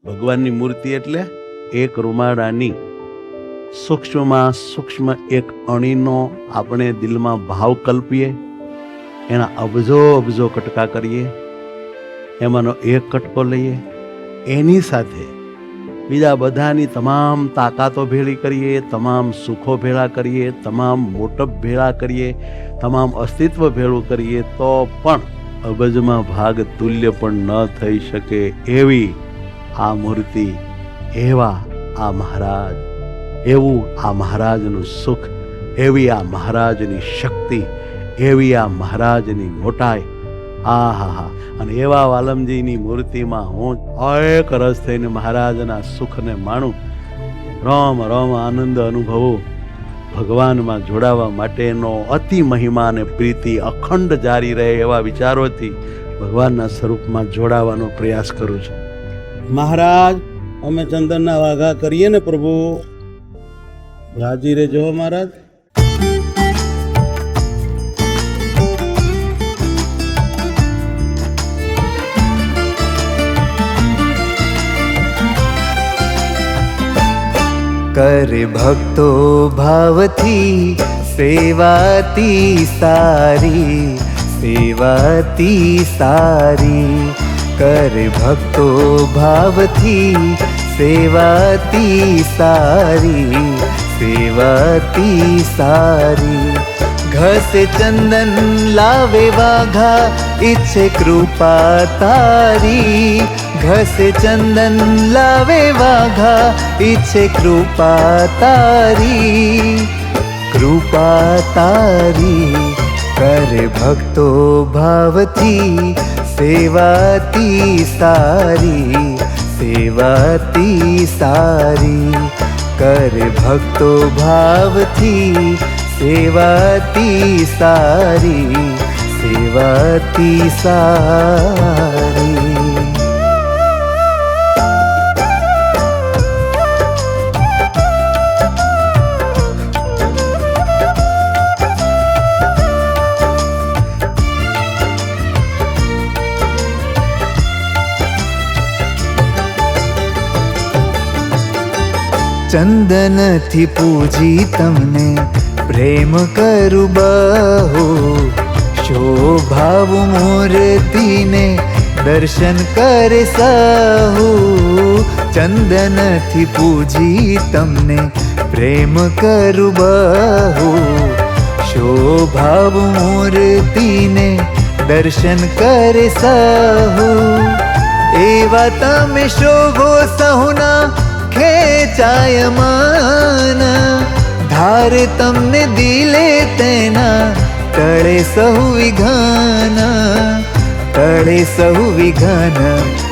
ભગવાનની મૂર્તિ એટલે એક રૂમાડાની સૂક્ષ્મમાં સૂક્ષ્મ એક અણીનો આપણે દિલમાં ભાવ કલ્પીએ, એના અબજો અબજો કટકા કરીએ, એમાંનો એક કટકો લઈએ, એની સાથે બીજા બધાની તમામ તાકાતો ભેળી કરીએ, તમામ સુખો ભેળા કરીએ, તમામ મોટપ ભેળા કરીએ, તમામ અસ્તિત્વ ભેળું કરીએ, તો પણ અબજમાં ભાગ તુલ્ય પણ ન થઈ શકે એવી આ મૂર્તિ, એવા આ મહારાજ, એવું આ મહારાજનું સુખ, એવી આ મહારાજની શક્તિ, એવી આ મહારાજની મોટાઈ. હા હા હા. અને એવા વાલમજીની મૂર્તિમાં હું એક રસ થઈને મહારાજના સુખને માણું, રોમ રોમ આનંદ અનુભવું. ભગવાનમાં જોડાવા માટેનો અતિ મહિમા અને પ્રીતિ અખંડ જારી રહે એવા વિચારોથી ભગવાનના સ્વરૂપમાં જોડાવાનો પ્રયાસ કરું છું. મહારાજ, અમે ચંદનના વાઘા કરીએ ને પ્રભુ, રાજી રહેજો મહારાજ. કરે ભક્તો ભાવથી સેવાતી સારી, સેવાતી સારી. કરે ભક્તો ભાવથી સેવાતી સારી, સેવાતી સારી. ઘસે ચંદન લાવે વાઘા, ઈચ્છે કૃપા તારી. ઘસે ચંદન લાવે વાઘા, ઈચ્છે કૃપા તારી, કૃપા તારી. કરે ભક્તો ભાવથી સેવાતી સારી, સેવાતી સારી. કરે ભક્તો ભાવથી સેવાતી સારી, સેવાતી સારી. ચંદનથી પૂજી તમને પ્રેમ કરું બહુ, શોભાવું મૂર્તિને દર્શન કરે સહુ. ચંદનથી પૂજી તમને પ્રેમ કરું બહુ, શોભાવું મૂર્તિને દર્શન કરે સહુ. એવા તમે શોભો સહુના ખેચાય મન, ધારે તમને દિલે તેના ટળે સહુ વિઘન, ટળે સહુ વિઘન.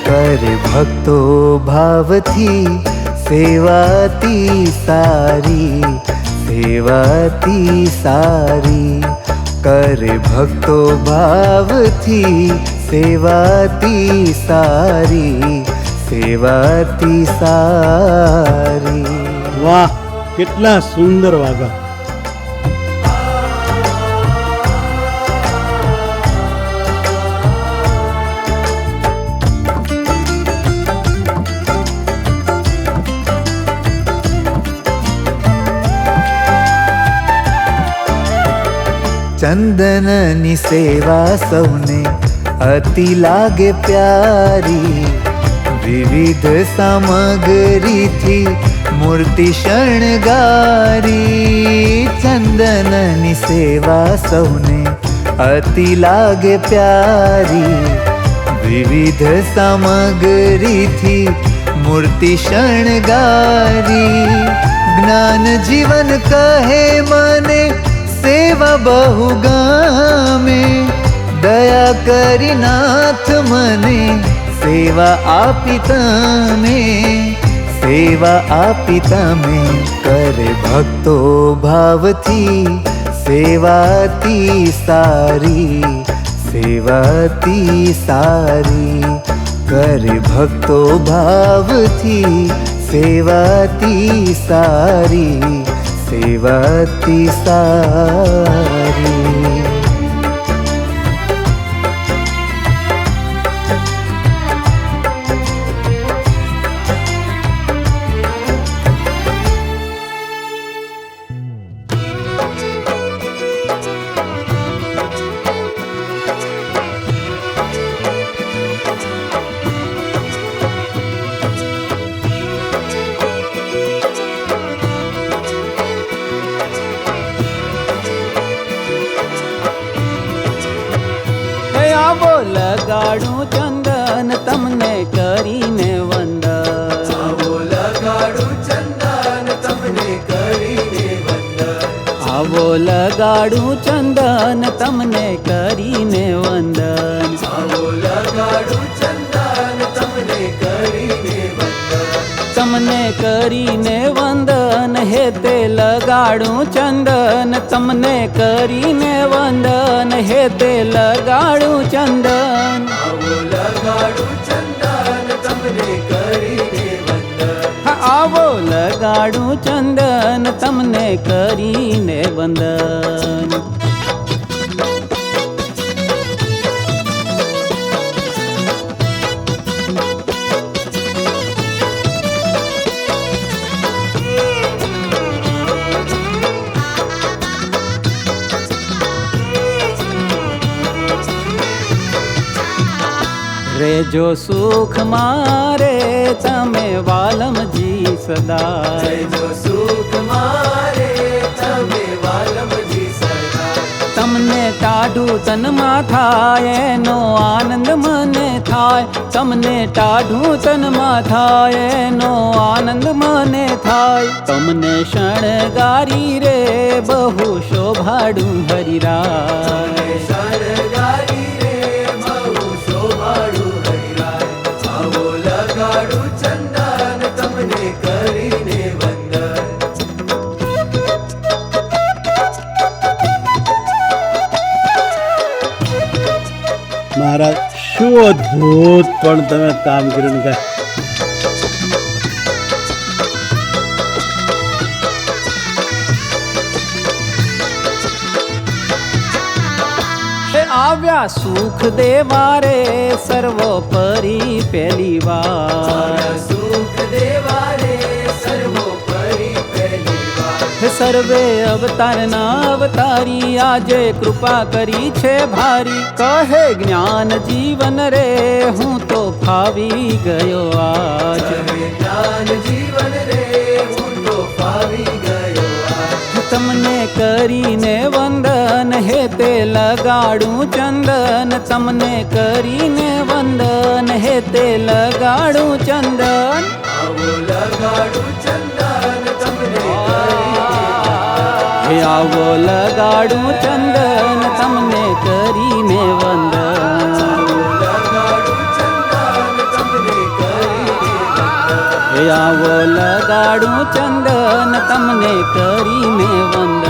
કરે ભક્તો ભાવથી સેવાતી સારી, સેવાતી સારી. કરે ભક્તો ભાવથી સેવાતી સારી, સેવાતી સારી. વાહ, કેટલા સુંદર વાઘા. ચંદનની સેવા સૌને અતિ લાગે પ્યારી. વિવિધ સામગ્રીથી મૂર્તિ શણગારી. ચંદનની સેવા સૌને અતિ લાગે પ્યારી. વિવિધ સામગ્રીથી મૂર્તિ શણગારી. જ્ઞાન જીવન કહે મને સેવા બહુ ગમે. દયા કરી નાથ મને સેવા આપી તમે, સેવા આપી તમે. કરે ભક્તો ભાવથી સેવાતી સારી, સેવાતી સારી. કરે ભક્તો ભાવથી સેવાતી સારી, સેવાતી સારી. લગાડું ચંદન તમને કરીને વંદન. આવો લગાડું ચંદન તમને કરીને વંદન. તમને કરીને વંદન હે તે લગાડું ચંદન તમને કરીને વંદન હે તે લગાડું ચંદન. આવો લગાડું ચંદન તમને કરીને વંદન. આવો લગાડું ચંદન તમને કરીને વંદન. રેજો સુખ મારે તમે વાલમજી સદા. રહેજો સુખ મારે તમે વાલમજી સદા. તમને ટાઢું તનમાં થાય એનો આનંદ મને થાય. તમને ટાઢું તનમાં થાય એનો આનંદ મને થાય. તમને શણગારી રે બહુ શોભાડું હરિરાય. શણગારી રે બહુ શોભાડું હરિરાય. આવો લગાડું ચંદન તમને કરીને વંદન. મહારાજ શું અદ્ભુત પણ તમે કામ કર્યું ને કાંઈ. આવ્યા સુખ દેવા રે સર્વોપરી પહેલી વાર. સુખ દેવા રે સર્વોપરી પહેલી વાર. સર્વે અવતારના અવતારી આજે કૃપા કરી છે ભારી. કહે જ્ઞાન જીવન રે હું તો ફાવી ગયો આજ. જ્ઞાન જીવન રે હું તો ફાવી ગયો આજ. તમને કરીને વંદન હે તે લગાડું ચંદન. તમને કરીને વંદન હે તે લગાડું ચંદન. આવો લગાડું ચંદન તમને હે આવો લગાડું ચંદન તમને કરીને વંદન. લગાડું ચંદન તમને કરીને હે આવો લગાડું ચંદન તમને કરીને વંદન.